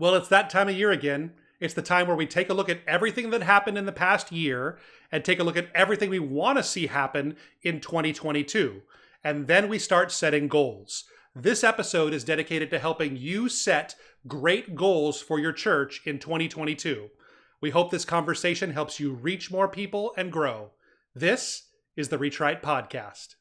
Well, it's that time of year again. It's the time where we take a look at everything that happened in the past year and take a look at everything we want to see happen in 2022. And then we start setting goals. This episode is dedicated to helping you set great goals for your church in 2022. We hope this conversation helps you reach more people and grow. This is the Reach Right podcast.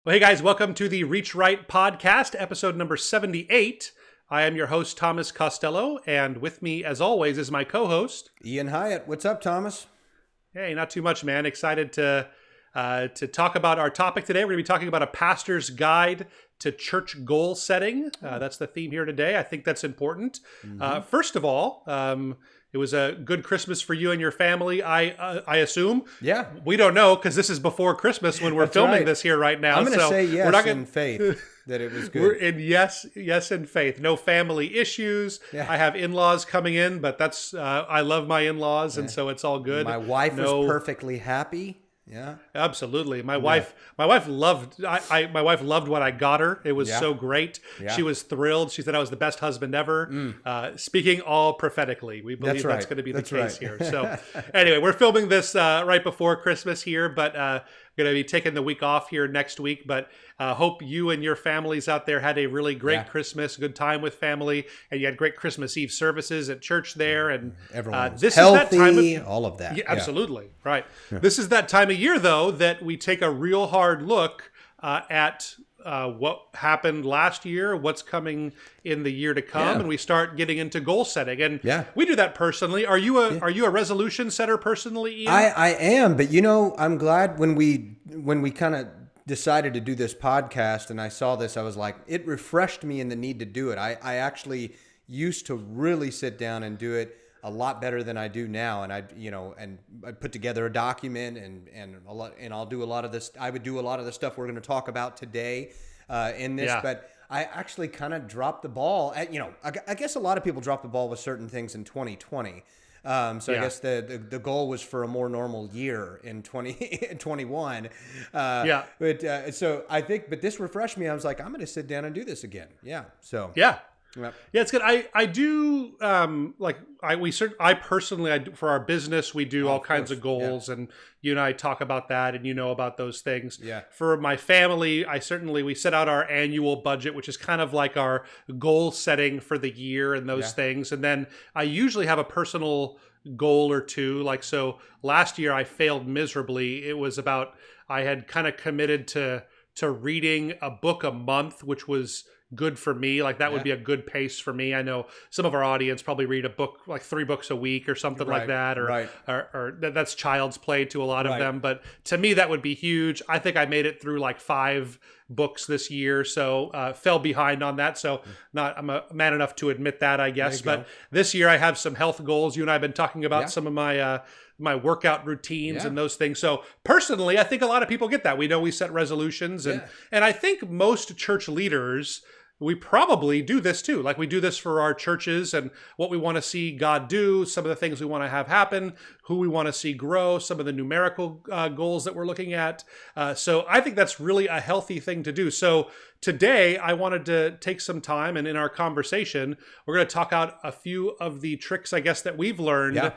Well, hey guys, welcome to the Reach Right podcast, episode number 78. I am your host, Thomas Costello, and with me, as always, is my co-host, Ian Hyatt. What's up, Thomas? Hey, not too much, man. Excited to talk about our topic today. We're going to be talking about a pastor's guide to church goal setting. That's the theme here today. I think that's important. First of all, it was a good Christmas for you and your family, I assume. Yeah. We don't know because this is before Christmas when we're filming this here right now. I'm going to say yes, we're not in faith that it was good. We're in yes in faith. No family issues. Yeah. I have in-laws coming in, but that's I love my in-laws, and so it's all good. My wife was perfectly happy. Yeah, absolutely. My wife loved what I got her. It was so great. Yeah. She was thrilled. She said I was the best husband ever. Speaking all prophetically, we believe that's going to be the case here. So anyway, we're filming this right before Christmas here, but going to be taking the week off here next week. But hope you and your families out there had a really great Christmas, good time with family, and you had great Christmas Eve services at church there. And everyone this healthy, is that time of, all of that. Yeah, absolutely, right. Yeah. This is that time of year, though, that we take a real hard look at what happened last year, what's coming in the year to come, and we start getting into goal setting. And we do that personally. Are you a resolution setter personally, Ian? I am, but I'm glad when we kind of decided to do this podcast and I saw this, I was like, it refreshed me in the need to do it. I actually used to really sit down and do it a lot better than I do now. And I put together a document and I'll do a lot of this. I would do a lot of the stuff we're going to talk about today in this, but I actually kind of dropped the ball I guess a lot of people drop the ball with certain things in 2020. I guess the goal was for a more normal year in 2021. So I think, but this refreshed me. I was like, I'm going to sit down and do this again. Yeah. So yeah, it's good. I do I personally for our business we do all kinds of goals, and you and I talk about that, and about those things. Yeah. For my family, we set out our annual budget, which is kind of like our goal setting for the year and those things, and then I usually have a personal goal or two. Like so, last year I failed miserably. It was about I had kind of committed to reading a book a month, which was good for me. Like that would be a good pace for me. I know some of our audience probably read a book, like 3 books a week or something like that, or that's child's play to a lot of them. But to me, that would be huge. I think I made it through like 5 books this year. So fell behind on that. So I'm a man enough to admit that, I guess. But this year I have some health goals. You and I have been talking about some of my workout routines and those things. So personally, I think a lot of people get that. We know we set resolutions, and I think most church leaders, we probably do this too. Like we do this for our churches and what we want to see God do, some of the things we want to have happen, who we want to see grow, some of the numerical goals that we're looking at. So I think that's really a healthy thing to do. So today I wanted to take some time, and in our conversation, we're going to talk out a few of the tricks, I guess, that we've learned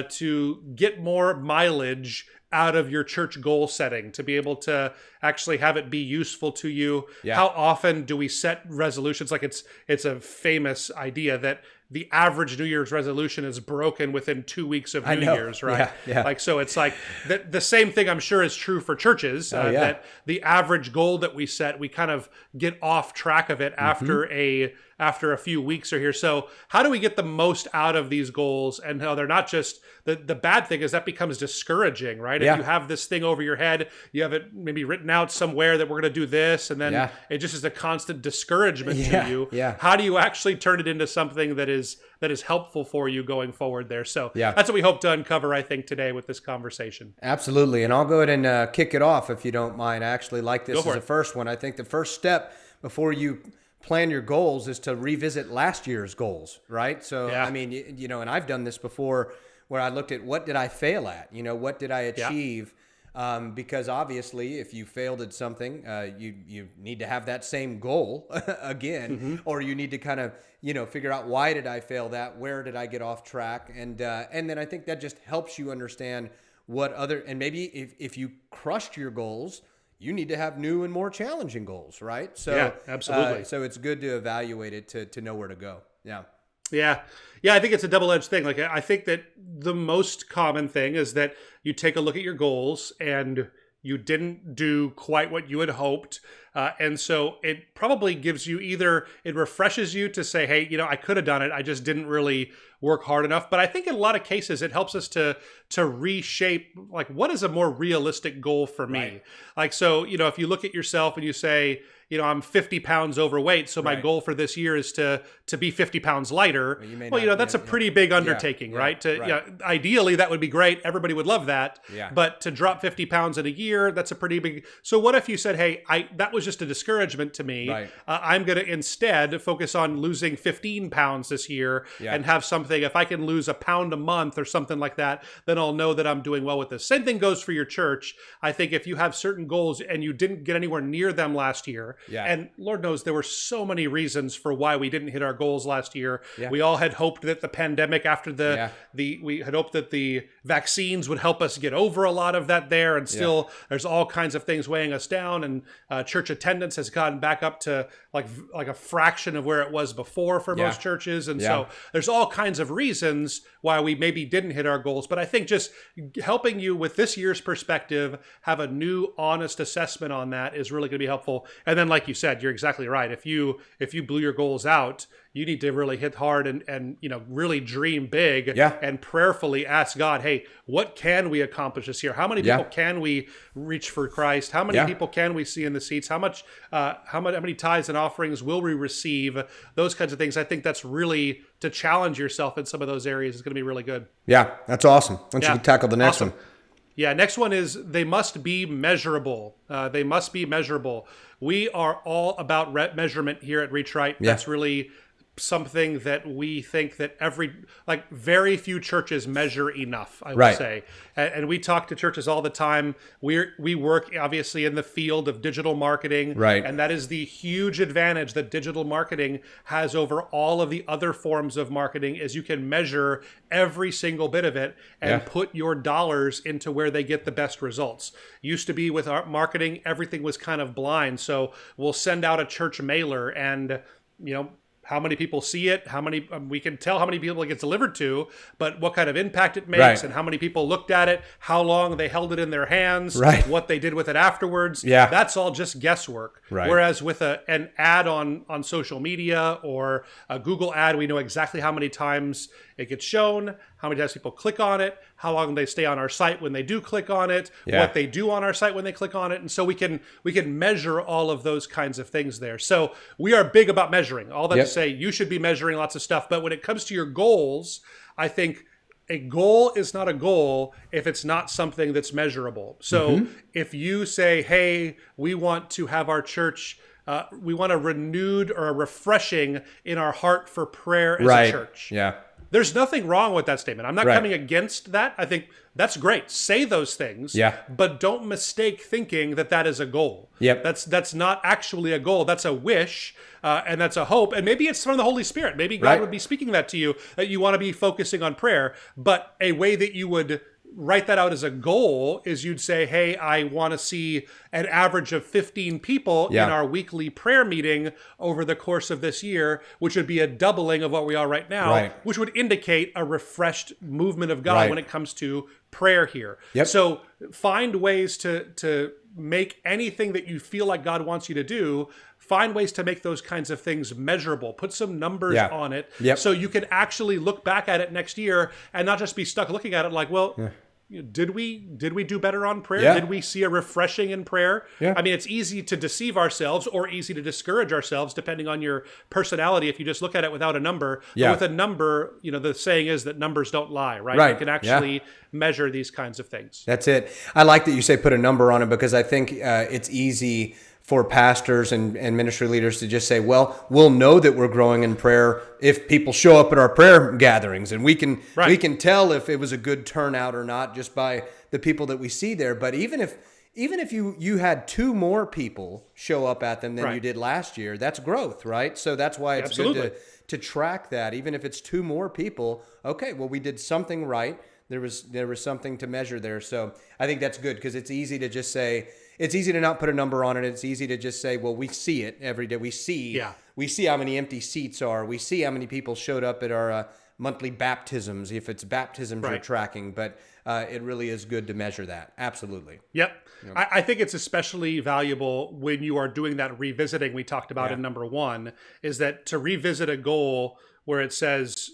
to get more mileage out of your church goal setting, to be able to actually have it be useful to you. How often do we set resolutions? Like it's a straight idea that the average New Year's resolution is broken within 2 weeks of New Year's, right? Yeah. Like, so it's like the same thing I'm sure is true for churches, that the average goal that we set, we kind of get off track of it after a few weeks or here. So how do we get the most out of these goals? And how they're not just, the bad thing is that becomes discouraging, right? If you have this thing over your head, you have it maybe written out somewhere that we're going to do this, and then it just is a constant discouragement to you. How do you actually turn it into something that is helpful for you going forward there? So that's what we hope to uncover, I think, today with this conversation. Absolutely. And I'll go ahead and kick it off if you don't mind. I actually like this as the first one. I think the first step before you plan your goals is to revisit last year's goals, right? So, I mean, and I've done this before where I looked at what did I fail at? What did I achieve Because obviously, if you failed at something, you need to have that same goal again, or you need to kind of figure out, why did I fail that? Where did I get off track? And then I think that just helps you understand and maybe if you crushed your goals, you need to have new and more challenging goals, right? So yeah, absolutely. So it's good to evaluate it to know where to go. Yeah. Yeah. Yeah, I think it's a double-edged thing. Like, I think that the most common thing is that you take a look at your goals and you didn't do quite what you had hoped. And so it probably gives you it refreshes you to say, hey, I could have done it. I just didn't really work hard enough. But I think in a lot of cases, it helps us to reshape, like, what is a more realistic goal for me? Right. Like, so, if you look at yourself and you say, I'm 50 pounds overweight, so my goal for this year is to be 50 pounds lighter. Well, that's a pretty big undertaking, right? Ideally, that would be great. Everybody would love that. Yeah. But to drop 50 pounds in a year, that's a pretty big. So what if you said, hey, that was just a discouragement to me. Right. I'm going to instead focus on losing 15 pounds this year and have something. If I can lose a pound a month or something like that, then I'll know that I'm doing well with this. Same thing goes for your church. I think if you have certain goals and you didn't get anywhere near them last year, and Lord knows there were so many reasons for why we didn't hit our goals last year. Yeah. We all had hoped that the pandemic after we had hoped that the vaccines would help us get over a lot of that there. And still there's all kinds of things weighing us down. And church attendance has gotten back up to like a fraction of where it was before for most churches. And so there's all kinds of reasons why we maybe didn't hit our goals. But I think just helping you with this year's perspective, have a new honest assessment on that is really going to be helpful. And then, like you said, you're exactly right. If you blew your goals out, you need to really hit hard and really dream big and prayerfully ask God, hey, what can we accomplish this year? How many people can we reach for Christ? How many people can we see in the seats? How many tithes and offerings will we receive? Those kinds of things. I think that's really, to challenge yourself in some of those areas is going to be really good. Yeah, that's awesome. Why don't you tackle the next one? Yeah, next one is they must be measurable. They must be measurable. We are all about measurement here at REACHRIGHT. That's really something that we think that very few churches measure enough, I would say. And we talk to churches all the time. We work obviously in the field of digital marketing. Right. And that is the huge advantage that digital marketing has over all of the other forms of marketing, is you can measure every single bit of it and put your dollars into where they get the best results. Used to be with our marketing, everything was kind of blind. So we'll send out a church mailer and, how many people see it, how many we can tell how many people it gets delivered to, but what kind of impact it makes and how many people looked at it, how long they held it in their hands, what they did with it afterwards. That's all just guesswork. Whereas with an ad on social media or a Google ad, we know exactly how many times it gets shown, how many times people click on it, how long they stay on our site when they do click on it, what they do on our site when they click on it. And so we can measure all of those kinds of things there. So we are big about measuring. All that to say, you should be measuring lots of stuff. But when it comes to your goals, I think a goal is not a goal if it's not something that's measurable. So if you say, hey, we want to have our church, we want a renewed or a refreshing in our heart for prayer as a church. There's nothing wrong with that statement. I'm not coming against that. I think that's great. Say those things, but don't mistake thinking that is a goal. That's not actually a goal. That's a wish, and that's a hope. And maybe it's from the Holy Spirit. Maybe God would be speaking that to you, that you want to be focusing on prayer. But a way that you would write that out as a goal is you'd say, hey, I want to see an average of 15 people in our weekly prayer meeting over the course of this year, which would be a doubling of what we are right now, which would indicate a refreshed movement of God when it comes to prayer here. So find ways to make anything that you feel like God wants you to do, find ways to make those kinds of things measurable. Put some numbers on it so you can actually look back at it next year and not just be stuck looking at it like, well, did we do better on prayer? Did we see a refreshing in prayer? I mean, it's easy to deceive ourselves or easy to discourage ourselves depending on your personality if you just look at it without a number. But with a number, the saying is that numbers don't lie, right? You can actually measure these kinds of things. That's it. I like that you say put a number on it, because I think it's easy for pastors and ministry leaders to just say, well, we'll know that we're growing in prayer if people show up at our prayer gatherings, and we can tell if it was a good turnout or not just by the people that we see there. But even if you had 2 more people show up at them than you did last year, that's growth, right? So that's why it's good to track that. Even if it's 2 more people, okay, well, we did something right. There was something to measure there. So I think that's good, because it's easy to just say, it's easy to not put a number on it. It's easy to just say, well, we see it every day. We see how many empty seats are. We see how many people showed up at our monthly baptisms, if it's baptisms you're tracking. But it really is good to measure that. Absolutely. Yep. I think it's especially valuable when you are doing that revisiting we talked about in number 1, is that to revisit a goal where it says,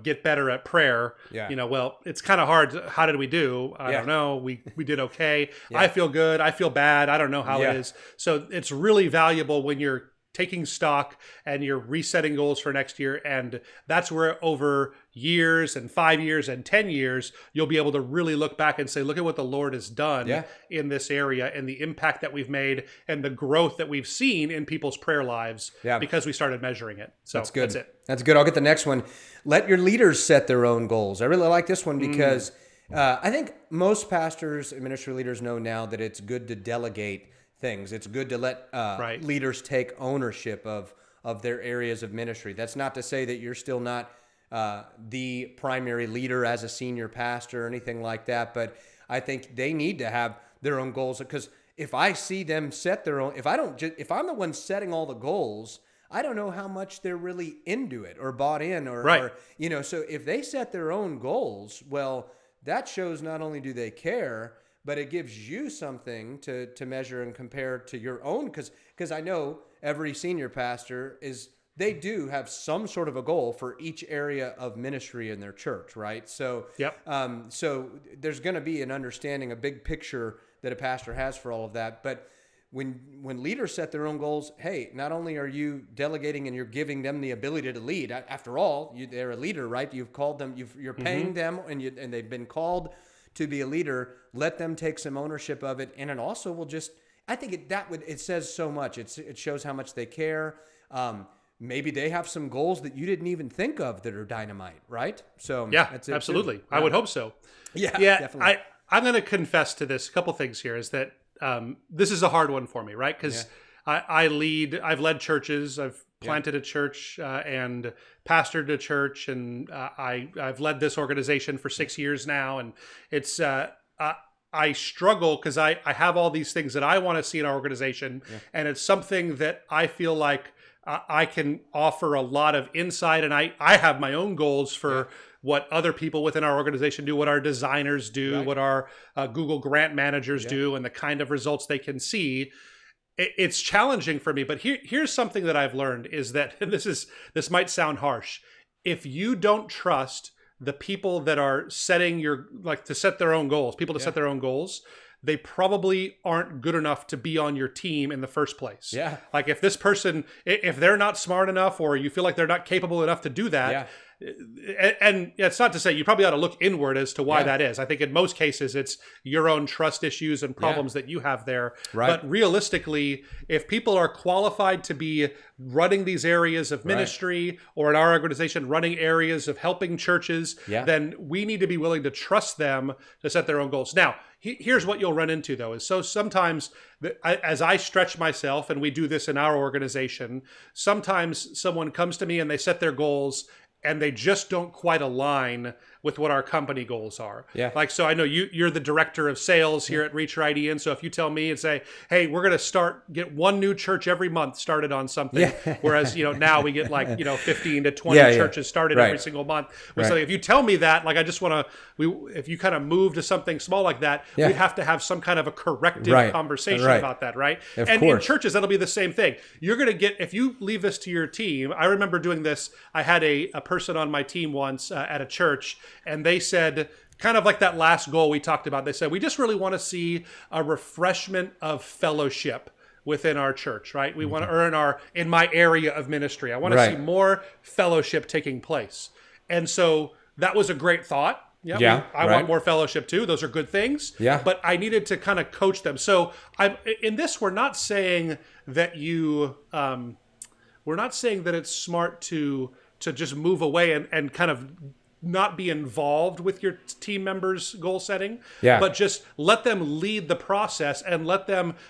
get better at prayer. Well, it's kind of hard. How did we do? I don't know. We did okay. I feel good. I feel bad. I don't know how it is. So it's really valuable when you're taking stock and you're resetting goals for next year. And that's where over years and 5 years and 10 years, you'll be able to really look back and say, look at what the Lord has done in this area, and the impact that we've made, and the growth that we've seen in people's prayer lives because we started measuring it. So that's good. That's it. That's good. I'll get the next one. Let your leaders set their own goals. I really like this one because I think most pastors and ministry leaders know now that it's good to delegate things. It's good to let leaders take ownership of their areas of ministry. That's not to say that you're still not the primary leader as a senior pastor or anything like that, but I think they need to have their own goals, because if I see them set their own, if I'm the one setting all the goals, I don't know how much they're really into it or bought in or so if they set their own goals, well, that shows not only do they care, but it gives you something to measure and compare to your own, because I know every senior pastor they do have some sort of a goal for each area of ministry in their church, right? So, so there's going to be an understanding, a big picture that a pastor has for all of that. But when leaders set their own goals, hey, not only are you delegating and you're giving them the ability to lead. After all, they're a leader, right? You've called them, you're paying them, and they've been called to be a leader. Let them take some ownership of it, and it also will just, I think it says so much. It shows how much they care. Maybe they have some goals that you didn't even think of that are dynamite, right? So that's it. Absolutely. I would hope so. Yeah, definitely. I'm going to confess to this. A couple things here is that this is a hard one for me, right? Because I've led churches. I've planted a church and pastored a church, and I've led this organization for 6 years now, and it's I struggle because I have all these things that I want to see in our organization, and it's something that I feel like I can offer a lot of insight, and I have my own goals for what other people within our organization do, what our designers do, what our Google grant managers do, and the kind of results they can see. It's challenging for me, but here's something that I've learned is that, and this might sound harsh, if you don't trust the people that are setting to set their own goals, set their own goals, they probably aren't good enough to be on your team in the first place. Yeah. Like if this person, if they're not smart enough, or you feel like they're not capable enough to do that, and it's not to say you probably ought to look inward as to why that is. I think in most cases it's your own trust issues and problems that you have there. Right. But realistically, if people are qualified to be running these areas of ministry, or in our organization running areas of helping churches, then we need to be willing to trust them to set their own goals. Now, here's what you'll run into, though, is so sometimes as I stretch myself, and we do this in our organization, sometimes someone comes to me and they set their goals and they just don't quite align with what our company goals are. Yeah. Like, so I know you're the director of sales here at REACHRIGHT, Ian. So if you tell me and say, hey, we're going to get one new church every month started on something. Whereas, now we get 15 to 20 churches started every single month. So if you tell me that, like, I just want to, if you kind of move to something small like that, we have to have some kind of a corrective conversation about that. Right. And in churches, that'll be the same thing. You're going to get, if you leave this to your team, I remember doing this. I had a person on my team once at a church, and they said, kind of like that last goal we talked about, they said, we just really want to see a refreshment of fellowship within our church, right? We want to earn in my area of ministry. I want to see more fellowship taking place. And so that was a great thought. I want more fellowship too. Those are good things. Yeah. But I needed to kind of coach them. So in this, we're not saying that we're not saying that it's smart to just move away and kind of not be involved with your team members' goal setting, Yeah. but just let them lead the process and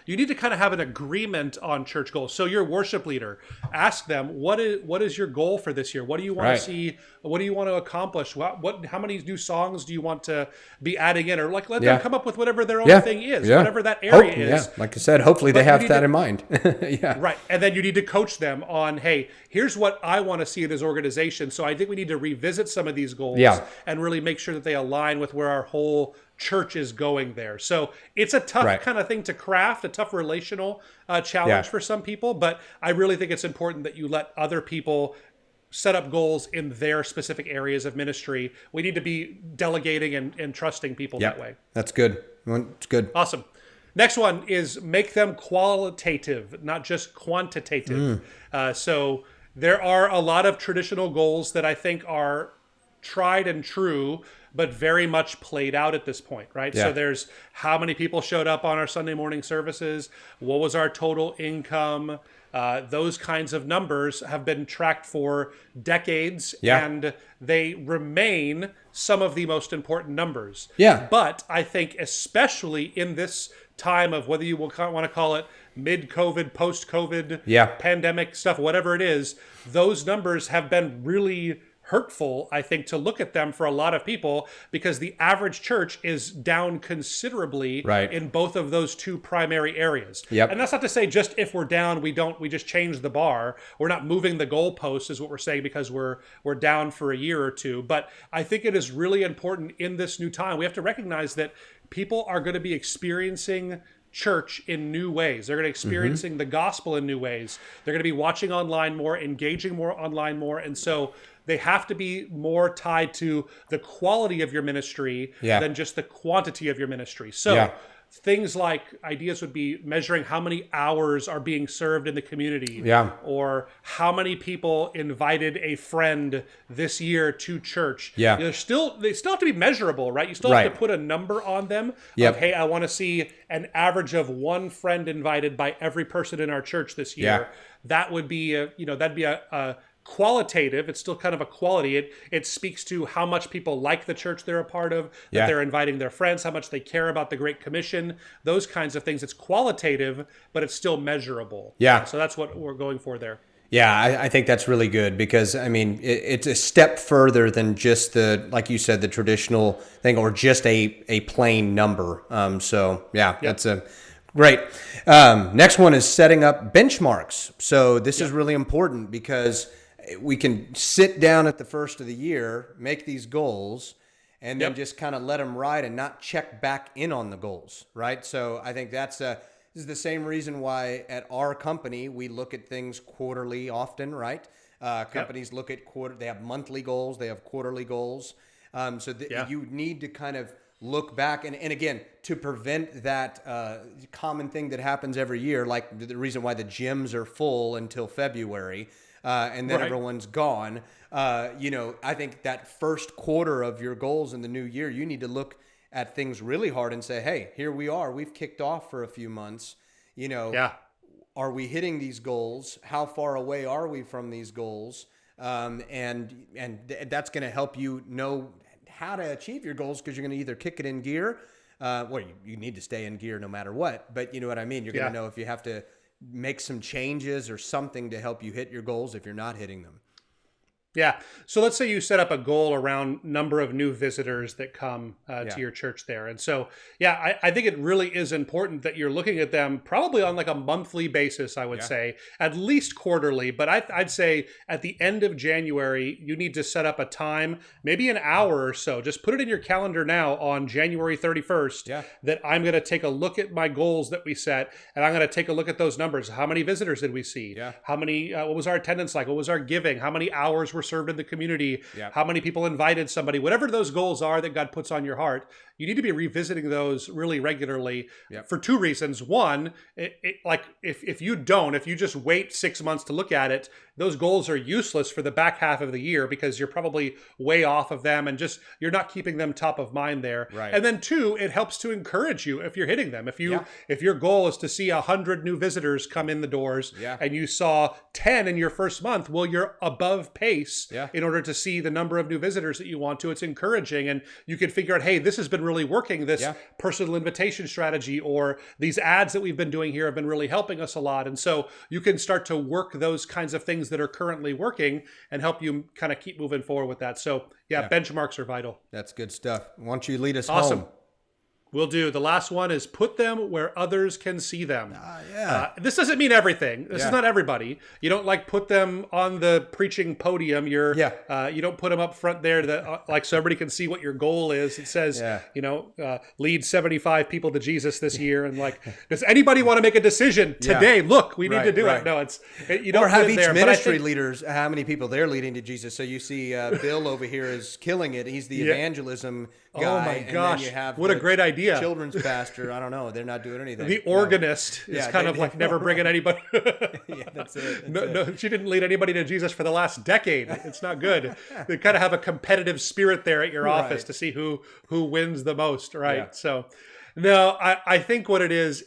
you need to kind of have an agreement on church goals. So your worship leader, ask them, what is your goal for this year? What do you want Right. to see? What do you want to accomplish? How many new songs do you want to be adding in? Or let them come up with whatever their own thing is, whatever that area is. Yeah, like I said, hopefully they have that in mind. Yeah. Right. And then you need to coach them on, hey, here's what I want to see in this organization. So I think we need to revisit some of these goals and really make sure that they align with where our whole church is going there. So it's a tough kind of thing to craft, a tough relational challenge for some people. But I really think it's important that you let other people set up goals in their specific areas of ministry. We need to be delegating and trusting people that way. That's good. It's good. Awesome. Next one is make them qualitative, not just quantitative. So there are a lot of traditional goals that I think are tried and true, but very much played out at this point, right? Yeah. So there's how many people showed up on our Sunday morning services, what was our total income, those kinds of numbers have been tracked for decades, and they remain some of the most important numbers. Yeah. But I think especially in this time of whether you want to call it mid-COVID, post-COVID, pandemic stuff, whatever it is, those numbers have been really hurtful, I think, to look at them for a lot of people because the average church is down considerably in both of those two primary areas. And that's not to say just if we're down, we just change the bar. We're not moving the goalpost is what we're saying because we're down for a year or two. But I think it is really important in this new time. We have to recognize that people are going to be experiencing church in new ways. They're going to be experiencing the gospel in new ways. They're going to be watching online more, engaging more online more. And so they have to be more tied to the quality of your ministry than just the quantity of your ministry. So things like ideas would be measuring how many hours are being served in the community, or how many people invited a friend this year to church. They still have to be measurable, right? You still have to put a number on them of, hey, I want to see an average of one friend invited by every person in our church this year. That would be that'd be a qualitative. It's still kind of a quality. It speaks to how much people like the church they're a part of, that they're inviting their friends, how much they care about the Great Commission, those kinds of things. It's qualitative, but it's still measurable. So that's what we're going for there. I think that's really good because, I mean, it's a step further than just like you said, the traditional thing or just a plain number. That's a great. Next one is setting up benchmarks. So this is really important because we can sit down at the first of the year, make these goals, and then just kind of let them ride and not check back in on the goals, right? So I think this is the same reason why at our company we look at things quarterly often, right? Companies look at they have monthly goals, they have quarterly goals. You need to kind of look back and again, to prevent that common thing that happens every year, like the reason why the gyms are full until February, and then everyone's gone. I think that first quarter of your goals in the new year, you need to look at things really hard and say, hey, here we are. We've kicked off for a few months. Are we hitting these goals? How far away are we from these goals? And that's going to help you know how to achieve your goals because you're going to either kick it in gear. You need to stay in gear no matter what. But you know what I mean? You're going to know if you have to make some changes or something to help you hit your goals if you're not hitting them. Yeah. So let's say you set up a goal around number of new visitors that come to your church there. And so, I think it really is important that you're looking at them probably on like a monthly basis, I would say, at least quarterly. But I'd say at the end of January, you need to set up a time, maybe an hour or so. Just put it in your calendar now on January 31st that I'm going to take a look at my goals that we set. And I'm going to take a look at those numbers. How many visitors did we see? How many, what was our attendance like? What was our giving? How many hours were served in the community, how many people invited somebody, whatever those goals are that God puts on your heart, you need to be revisiting those really regularly for two reasons. One, if you just wait 6 months to look at it, those goals are useless for the back half of the year because you're probably way off of them and just you're not keeping them top of mind there. Right. And then 2, it helps to encourage you if you're hitting them. If your goal is to see 100 new visitors come in the doors and you saw 10 in your first month, well, you're above pace in order to see the number of new visitors that you want to. It's encouraging, and you can figure out, hey, this has been really working, this personal invitation strategy, or these ads that we've been doing here have been really helping us a lot. And so you can start to work those kinds of things that are currently working and help you kind of keep moving forward with that. So benchmarks are vital. That's good stuff. Why don't you lead us Awesome. home? We'll do. The last one is put them where others can see them. This doesn't mean everything. This is not everybody. You don't like put them on the preaching podium. You don't put them up front there like so everybody can see what your goal is. It says, lead 75 people to Jesus this year. And like, does anybody want to make a decision today? Look, we need to do it. No, you don't or have each there, ministry leaders, how many people they're leading to Jesus. So you see Bill over here is killing it. He's the evangelism guy. Oh my gosh. And then you have what a great idea. Children's pastor. I don't know. They're not doing anything. The organist is kind of like never bringing anybody. That's it. No, she didn't lead anybody to Jesus for the last decade. It's not good. They kind of have a competitive spirit there at your office to see who wins the most, right? Yeah. So, no, I think what it is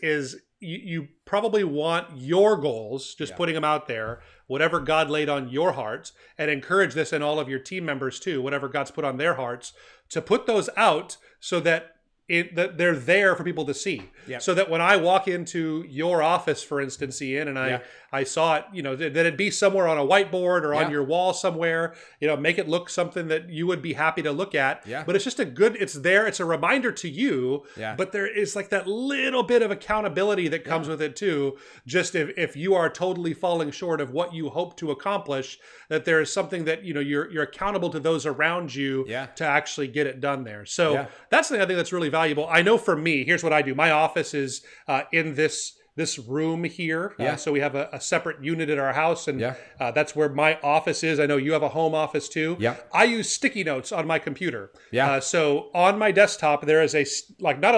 you probably want your goals, just putting them out there, whatever God laid on your hearts, and encourage this in all of your team members too, whatever God's put on their hearts, to put those out so that that they're there for people to see. So that when I walk into your office, for instance, Ian, and I saw it, that it'd be somewhere on a whiteboard or on your wall somewhere, make it look something that you would be happy to look at. But it's just it's there. It's a reminder to you, but there is like that little bit of accountability that comes with it too. Just if you are totally falling short of what you hope to accomplish, that there is something that, you're accountable to those around you to actually get it done there. So that's the thing I think that's really valuable. I know for me, here's what I do. My office is in this room here. So we have a separate unit at our house, and that's where my office is. I know you have a home office too. I use sticky notes on my computer. So on my desktop, there is not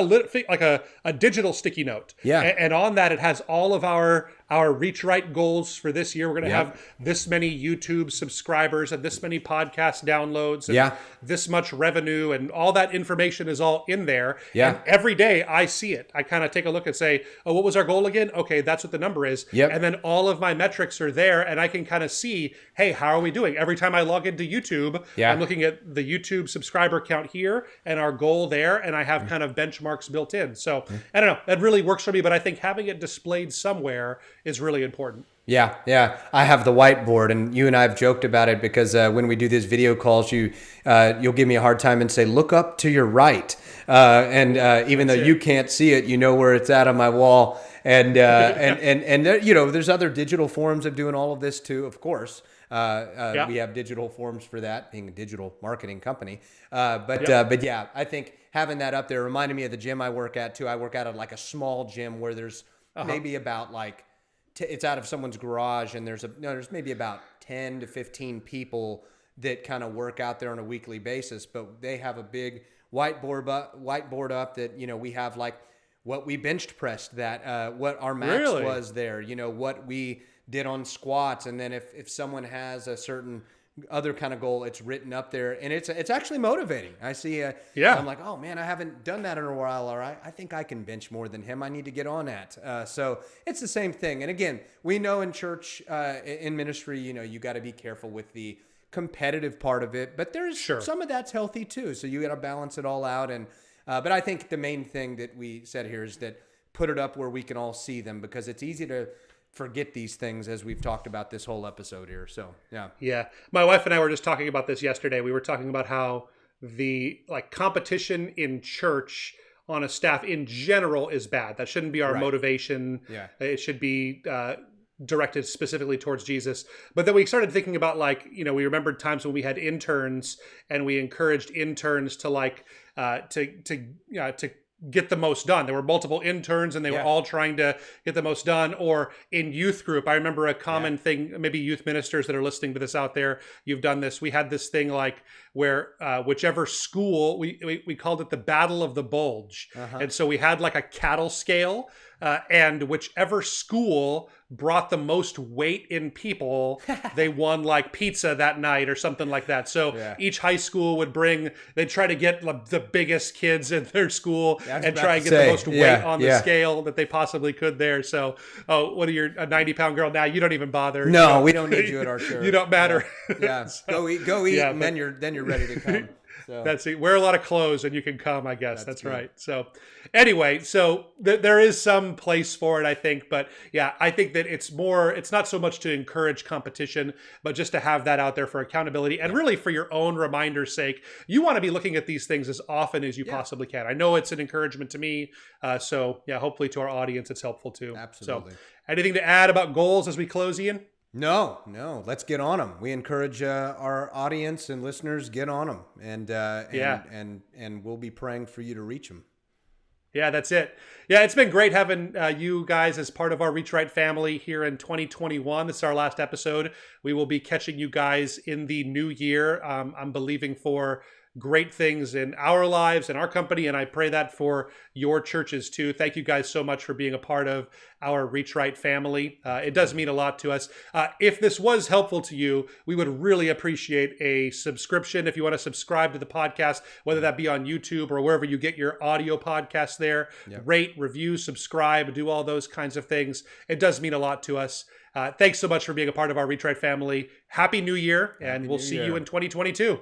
a digital sticky note. And on that, it has all of our REACHRIGHT goals for this year. We're going to have this many YouTube subscribers and this many podcast downloads and this much revenue, and all that information is all in there. And every day I see it. I kind of take a look and say, oh, what was our goal again? Okay, that's what the number is. And then all of my metrics are there, and I can kind of see, hey, how are we doing? Every time I log into YouTube, I'm looking at the YouTube subscriber count here and our goal there, and I have kind of benchmarks built in. So I don't know, that really works for me, but I think having it displayed somewhere is really important. Yeah. I have the whiteboard, and you and I have joked about it because when we do these video calls, you'll give me a hard time and say, look up to your right. And even though you can't see it, you know where it's at on my wall. And there, there's other digital forms of doing all of this too, of course. We have digital forms for that, being a digital marketing company. But I think having that up there reminded me of the gym I work at too. I work out at like a small gym where there's maybe about it's out of someone's garage, and there's maybe about 10 to 15 people that kind of work out there on a weekly basis, but they have a big whiteboard up that, we have like what we benched pressed, that what our max was there, what we did on squats. And then if someone has a certain other kind of goal, it's written up there, and it's actually motivating. I see I'm like, oh man, I haven't done that in a while, or I think I can bench more than him. I need to get on that. So it's the same thing. And again, we know in church, in ministry, you got to be careful with the competitive part of it, but there's some of that's healthy too. So you got to balance it all out. And but I think the main thing that we said here is that put it up where we can all see them, because it's easy to forget these things, as we've talked about this whole episode here. So yeah. My wife and I were just talking about this yesterday. We were talking about how the competition in church on a staff in general is bad. That shouldn't be our motivation. It should be directed specifically towards Jesus. But then we started thinking about we remembered times when we had interns, and we encouraged interns to to get the most done. There were multiple interns, and they were all trying to get the most done. Or in youth group, I remember a common thing, maybe youth ministers that are listening to this out there, you've done this. We had this thing where whichever school, we called it the Battle of the Bulge. And so we had like a cattle scale, and whichever school brought the most weight in people, they won like pizza that night or something like that. So each high school would they'd try to get the biggest kids in their school and try and get the most weight on the scale that they possibly could there. So, what are you, a 90-pound girl now? You don't even bother. No, we don't need you at our show. You don't matter. Yeah. So, go eat, and then you're ready to come. So. That's it. Wear a lot of clothes and you can come, I guess. That's right. So anyway, there is some place for it, I think. But yeah, I think that it's not so much to encourage competition, but just to have that out there for accountability and really for your own reminder's sake. You want to be looking at these things as often as you possibly can. I know it's an encouragement to me. So yeah, hopefully to our audience, it's helpful too. Absolutely. So anything to add about goals as we close, Ian? No. Let's get on them. We encourage our audience and listeners, get on them, and we'll be praying for you to reach them. Yeah, that's it. Yeah, it's been great having you guys as part of our Reach Right family here in 2021. This is our last episode. We will be catching you guys in the new year. I'm believing for great things in our lives and our company, and I pray that for your churches too. Thank you guys so much for being a part of our Reach Right family. It does mean a lot to us. If this was helpful to you, we would really appreciate a subscription. If you want to subscribe to the podcast, whether that be on YouTube or wherever you get your audio podcasts there, rate, review, subscribe, do all those kinds of things. It does mean a lot to us. Thanks so much for being a part of our Reach Right family. Happy New Year, and we'll see you in 2022.